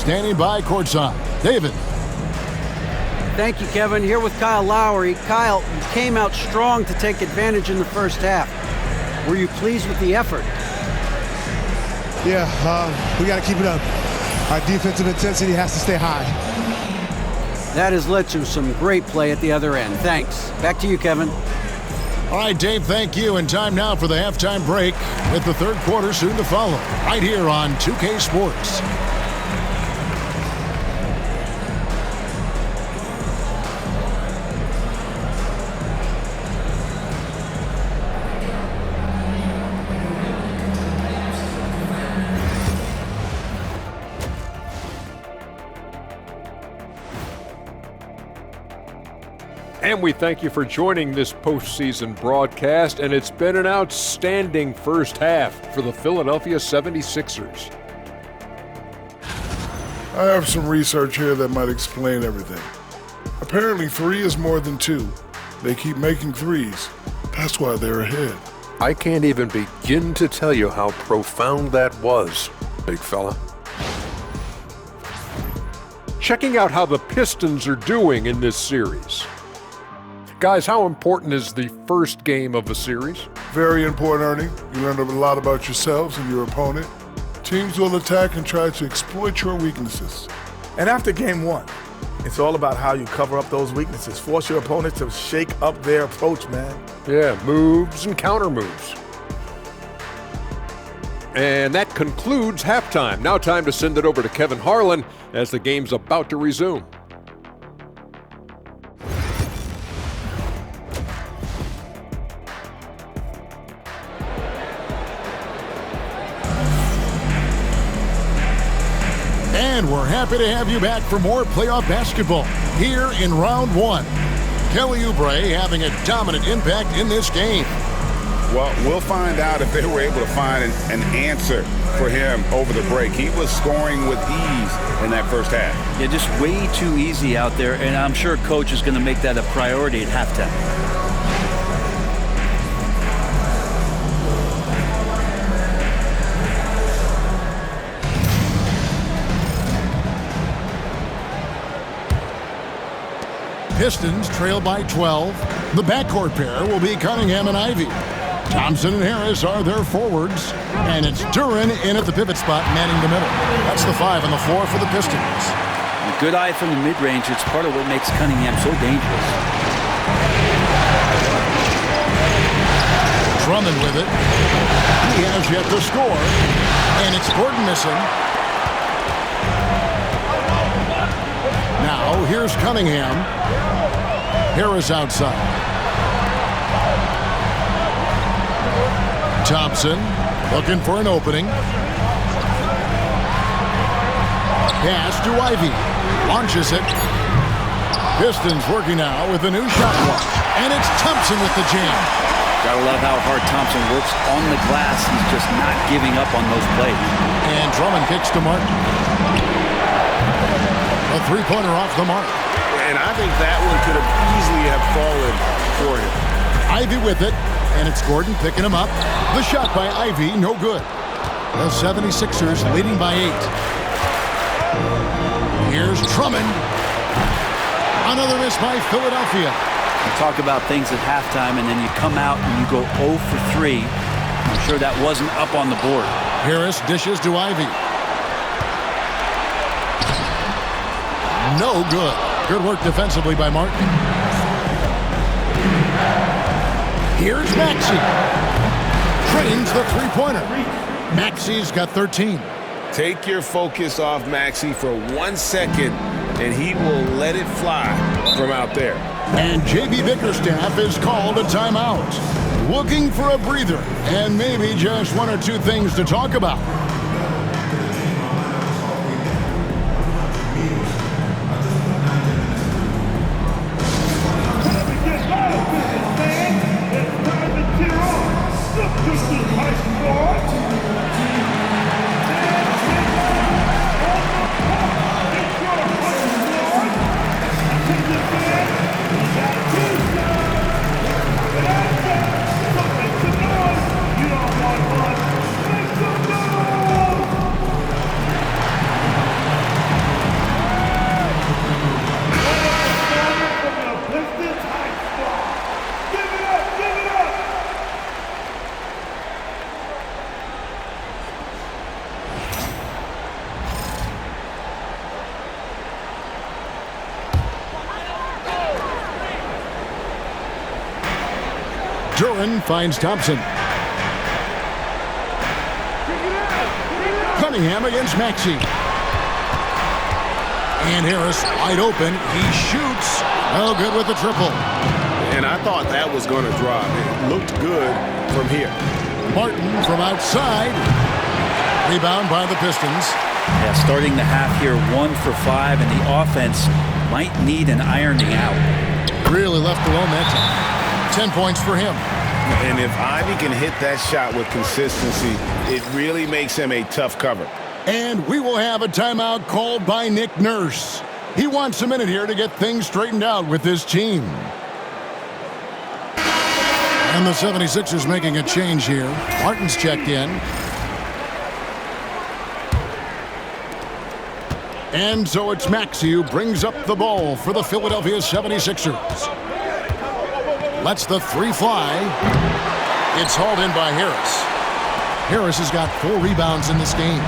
standing by courtside. David. Thank you, Kevin. Here with Kyle Lowry. Kyle, you came out strong to take advantage in the first half. Were you pleased with the effort? Yeah, we got to keep it up. Our defensive intensity has to stay high. That has led to some great play at the other end. Thanks. Back to you, Kevin. All right, Dave, thank you. And time now for the halftime break with the third quarter soon to follow right here on 2K Sports. And we thank you for joining this postseason broadcast, and it's been an outstanding first half for the Philadelphia 76ers. I have some research here that might explain everything. Apparently 3 is more than 2. They keep making threes. That's why they're ahead. I can't even begin to tell you how profound that was, big fella. Checking out how the Pistons are doing in this series. Guys, how important is the first game of the series? Very important, Ernie. You learn a lot about yourselves and your opponent. Teams will attack and try to exploit your weaknesses. And after game 1, it's all about how you cover up those weaknesses. Force your opponent to shake up their approach, man. Yeah, moves and counter moves. And that concludes halftime. Now time to send it over to Kevin Harlan as the game's about to resume. And we're happy to have you back for more playoff basketball here in round 1. Kelly Oubre having a dominant impact in this game. Well, we'll find out if they were able to find an answer for him over the break. He was scoring with ease in that first half. Yeah, just way too easy out there, and I'm sure Coach is going to make that a priority at halftime. Pistons trail by 12. The backcourt pair will be Cunningham and Ivy. Thompson and Harris are their forwards. And it's Duren in at the pivot spot, manning the middle. That's the 5 on the floor for the Pistons. A good eye from the mid-range. It's part of what makes Cunningham so dangerous. Drummond with it. He has yet to score. And it's Gordon missing. Now, here's Cunningham. Harris outside. Thompson looking for an opening. Pass to Ivy. Launches it. Pistons working now with a new shot clock. And it's Thompson with the jam. Gotta love how hard Thompson works on the glass. He's just not giving up on those plays. And Drummond kicks to Martin. A three-pointer off the mark. And I think that one could have easily have fallen for him. Ivy with it, and it's Gordon picking him up. The shot by Ivy, no good. The 76ers leading by 8. Here's Drummond. Another miss by Philadelphia. You talk about things at halftime, and then you come out and you go 0 for 3. I'm sure that wasn't up on the board. Harris dishes to Ivy. No good. Good work defensively by Martin. Here's Maxey. Trains the three-pointer. Maxey's got 13. Take your focus off Maxey for 1 second, and he will let it fly from out there. And J.B. Bickerstaff is called a timeout. Looking for a breather and maybe just 1 or 2 things to talk about. Duran finds Thompson. Cunningham against Maxey. And Harris wide open. He shoots. Oh, good with the triple. And I thought that was going to drop. It looked good from here. Martin from outside. Rebound by the Pistons. Yeah, starting the half here 1 for 5, and the offense might need an ironing out. Really left alone that time. 10 points for him. And if Ivy can hit that shot with consistency, it really makes him a tough cover. And we will have a timeout called by Nick Nurse. He wants a minute here to get things straightened out with this team. And the 76ers making a change here. Martin's checked in. And so it's Maxey who brings up the ball for the Philadelphia 76ers. Lets the three fly. It's hauled in by Harris. Harris has got 4 rebounds in this game.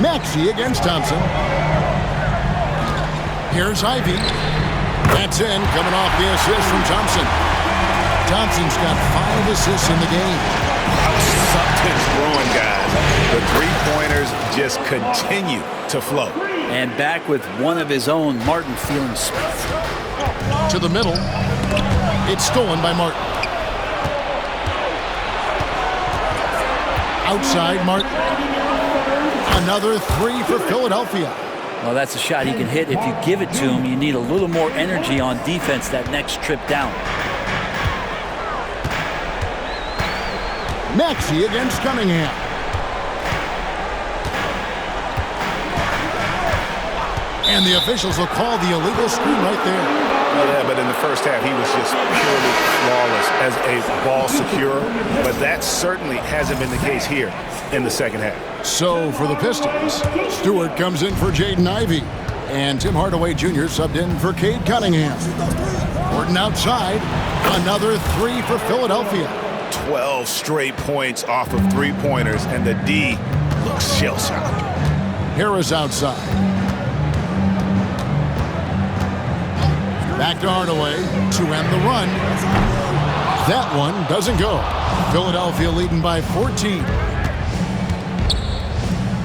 Maxey against Thompson. Here's Ivy. That's in, coming off the assist from Thompson. Thompson's got 5 assists in the game. Something's growing, guys. The three-pointers just continue to flow. And back with one of his own, Martin feeling smooth. To the middle. It's stolen by Martin. Outside, Martin. Another 3 for Philadelphia. Well, that's a shot he can hit. If you give it to him, you need a little more energy on defense that next trip down. Maxey against Cunningham. And the officials will call the illegal screen right there. Yeah, but in the first half, he was just purely flawless as a ball securer. But that certainly hasn't been the case here in the second half. So for the Pistons, Stewart comes in for Jaden Ivey. And Tim Hardaway Jr. subbed in for Cade Cunningham. Gordon outside. Another 3 for Philadelphia. 12 straight points off of three-pointers, and the D looks shell-shocked. Harris outside. Back to Hardaway to end the run. That one doesn't go. Philadelphia leading by 14.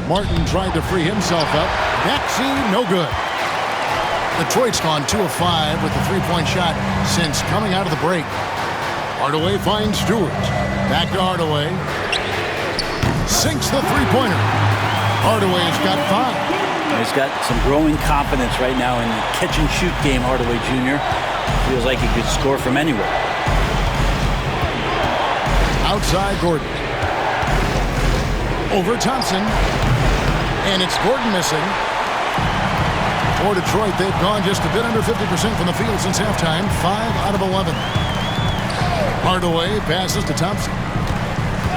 Martin tried to free himself up. Maxey, no good. Detroit's gone 2 of 5 with the three-point shot since coming out of the break. Hardaway finds Stewart. Back to Hardaway. Sinks the three-pointer. Hardaway's got 5. He's got some growing confidence right now in the catch-and-shoot game, Hardaway Jr. Feels like he could score from anywhere. Outside Gordon. Over Thompson. And it's Gordon missing. For Detroit, they've gone just a bit under 50% from the field since halftime. 5 out of 11. Hardaway passes to Thompson.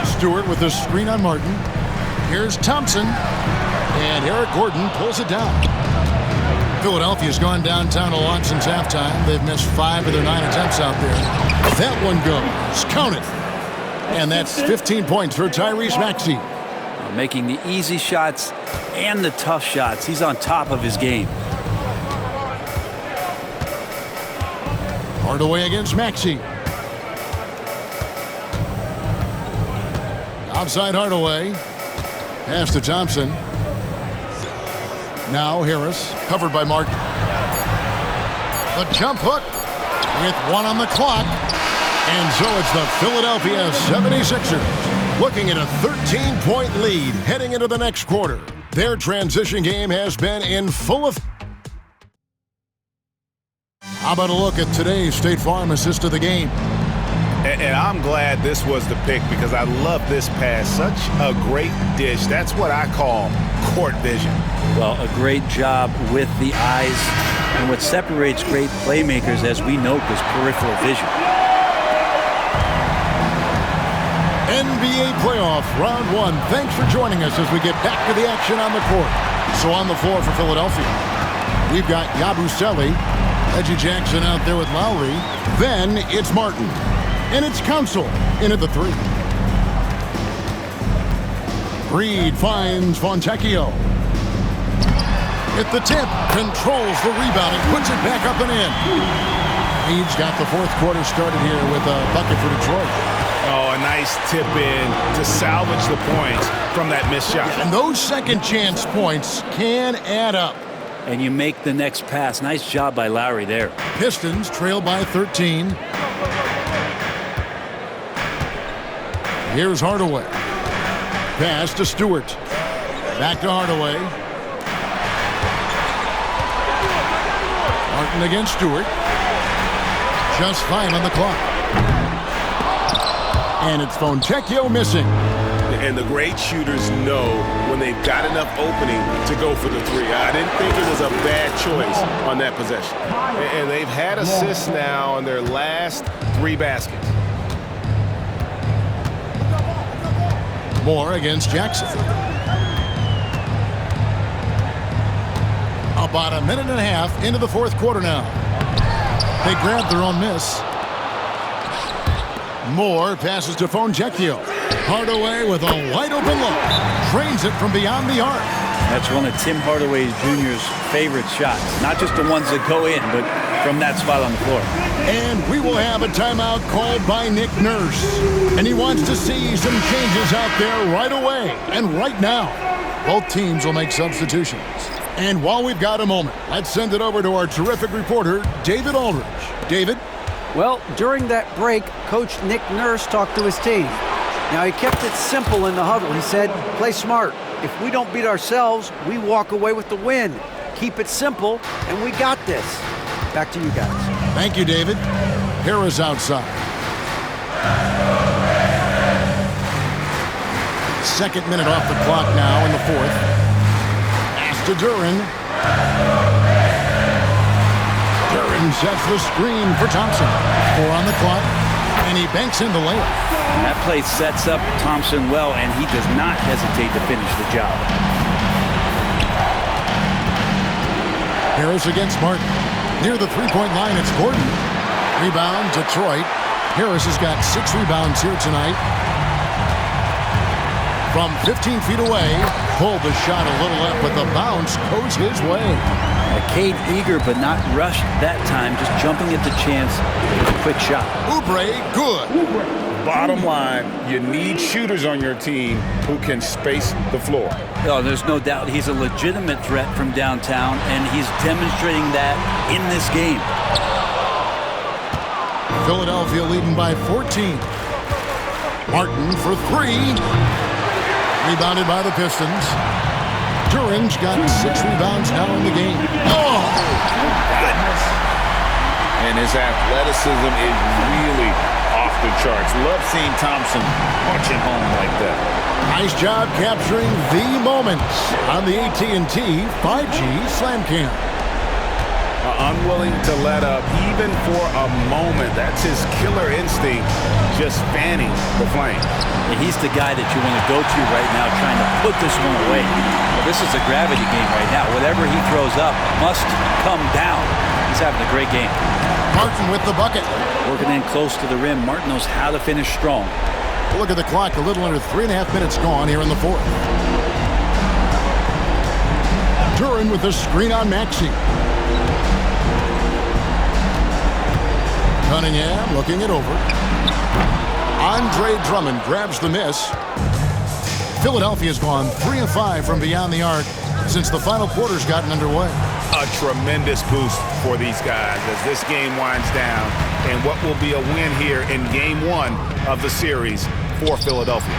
Stewart with the screen on Martin. Here's Thompson. And Eric Gordon pulls it down. Philadelphia's gone downtown a lot since halftime. They've missed 5 of their 9 attempts out there. That one goes. Count it. And that's 15 points for Tyrese Maxey. Making the easy shots and the tough shots. He's on top of his game. Hardaway against Maxey. Outside Hardaway. Pass to Thompson. Now Harris, covered by Martin. The jump hook with 1 on the clock. And so it's the Philadelphia 76ers looking at a 13-point lead heading into the next quarter. Their transition game has been in full effect. How about a look at today's State Farm assist of the game? And I'm glad this was the pick because I love this pass. Such a great dish. That's what I call court vision. Well, a great job with the eyes. And what separates great playmakers, as we note, is peripheral vision. NBA playoff round 1. Thanks for joining us as we get back to the action on the court. So on the floor for Philadelphia, we've got Yabusele, Reggie Jackson out there with Lowry. Then it's Martin. And it's Council in at the 3. Reed finds Fontecchio. At the tip, controls the rebound and puts it back up and in. He's got the fourth quarter started here with a bucket for Detroit. Oh, a nice tip in to salvage the points from that missed shot. And those second chance points can add up. And you make the next pass. Nice job by Lowry there. Pistons trail by 13. Here's Hardaway. Pass to Stewart. Back to Hardaway. Martin against Stewart. Just 5 on the clock. And it's Fontecchio missing. And the great shooters know when they've got enough opening to go for the three. I didn't think it was a bad choice on that possession. And they've had assists now on their last 3 baskets. Moore against Jackson. About a minute and a half into the fourth quarter now. They grab their own miss. Moore passes to Fontecchio. Hardaway with a wide-open look. Drains it from beyond the arc. That's one of Tim Hardaway Jr.'s favorite shots. Not just the ones that go in, but from that spot on the floor. And we will have a timeout called by Nick Nurse. And he wants to see some changes out there right away and right now. Both teams will make substitutions. And while we've got a moment, let's send it over to our terrific reporter, David Aldridge. David? Well, during that break, Coach Nick Nurse talked to his team. Now, he kept it simple in the huddle. He said, play smart. If we don't beat ourselves, we walk away with the win. Keep it simple, and we got this. Back to you guys. Thank you, David. Harris outside. Second minute off the clock now in the fourth. Pass to Duren. Duren sets the screen for Thompson. 4 on the clock, and he banks in the layup. And that play sets up Thompson well, and he does not hesitate to finish the job. Harris against Martin. Near the three-point line, it's Gordon. Rebound, Detroit. Harris has got 6 rebounds here tonight. From 15 feet away, pulled the shot a little up, but the bounce goes his way. Cade eager but not rushed that time, just jumping at the chance with a quick shot. Oubre, good. Bottom line, you need shooters on your team who can space the floor. Oh, there's no doubt he's a legitimate threat from downtown, and he's demonstrating that in this game. Philadelphia leading by 14. Martin for 3. Rebounded by the Pistons. Duren's got 6 rebounds now in the game. Oh! Goodness. And his athleticism is really off the charts. Love seeing Thompson punching home like that. Nice job capturing the moments on the AT&T 5G Slam Cam. Unwilling to let up even for a moment. That's his killer instinct, just fanning the flame. And he's the guy that you want to go to right now trying to put this one away. Well, this is a gravity game right now. Whatever he throws up must come down. He's having a great game. Martin with the bucket. Working in close to the rim. Martin knows how to finish strong. Look at the clock. A little under 3.5 minutes gone here in the fourth. Duren with the screen on Maxey. Cunningham looking it over. Andre Drummond grabs the miss. Philadelphia's gone 3 of 5 from beyond the arc since the final quarter's gotten underway. A tremendous boost for these guys as this game winds down and what will be a win here in game 1 of the series for Philadelphia.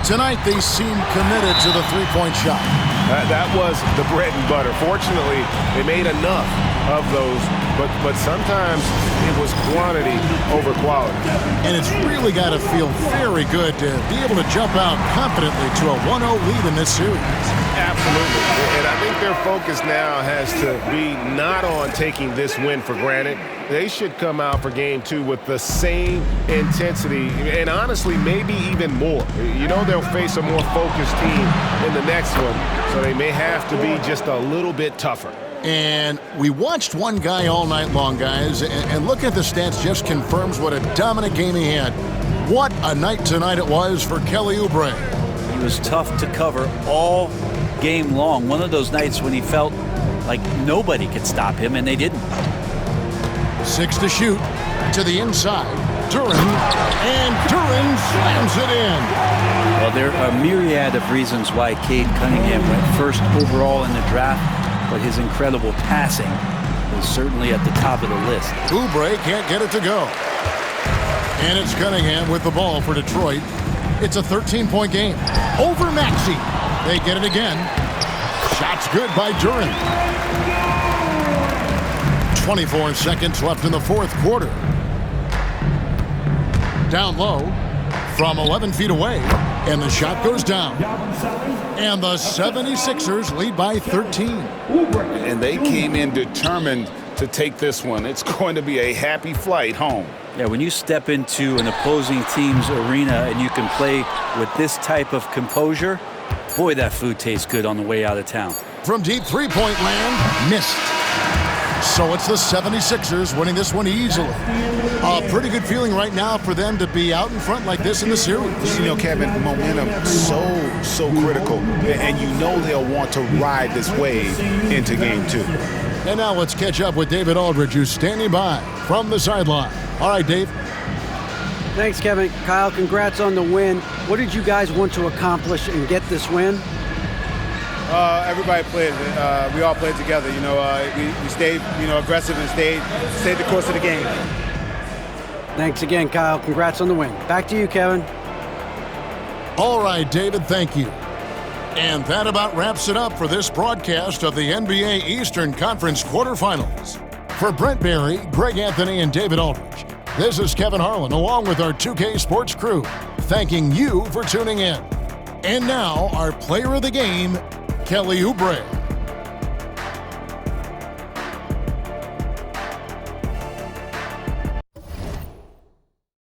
Tonight they seem committed to the three-point shot. That was the bread and butter. Fortunately, they made enough of those, but sometimes it was quantity over quality. And it's really got to feel very good to be able to jump out confidently to a 1-0 lead in this series. Absolutely. And I think their focus now has to be not on taking this win for granted. They should come out for game 2 with the same intensity and honestly maybe even more. You know they'll face a more focused team in the next one, so they may have to be just a little bit tougher. And we watched one guy all night long, guys, and looking at the stats just confirms what a dominant game he had. What a night tonight it was for Kelly Oubre. He was tough to cover all game long. One of those nights when he felt like nobody could stop him, and they didn't. 6 to shoot. to the inside. Duren, and Duren slams it in. Well, there are a myriad of reasons why Cade Cunningham went first overall in the draft, but his incredible passing is certainly at the top of the list. Oubre can't get it to go. And it's Cunningham with the ball for Detroit. It's a 13-point game. Over Maxey. They get it again. Shot's good by Duren. 24 seconds left in the fourth quarter. Down low from 11 feet away, and the shot goes down. And the 76ers lead by 13. And they came in determined to take this one. It's going to be a happy flight home. Yeah, when you step into an opposing team's arena and you can play with this type of composure, boy, that food tastes good on the way out of town. From deep three-point land, missed. So it's the 76ers winning this one easily. A pretty good feeling right now for them to be out in front like this in the series. You know, Kevin, momentum so critical, and you know they'll want to ride this wave into game two. And now let's catch up with David Aldridge, who's standing by from the sideline. All right, Dave. Thanks, Kevin. Kyle, congrats on the win. What did you guys want to accomplish and get this win? Everybody played. We all played together. You know, we stayed, aggressive and stayed the course of the game. Thanks again, Kyle. Congrats on the win. Back to you, Kevin. All right, David, thank you. And that about wraps it up for this broadcast of the NBA Eastern Conference quarterfinals. For Brent Barry, Greg Anthony, and David Aldridge, this is Kevin Harlan along with our 2K Sports crew, thanking you for tuning in. And now, our player of the game, Kelly Oubre.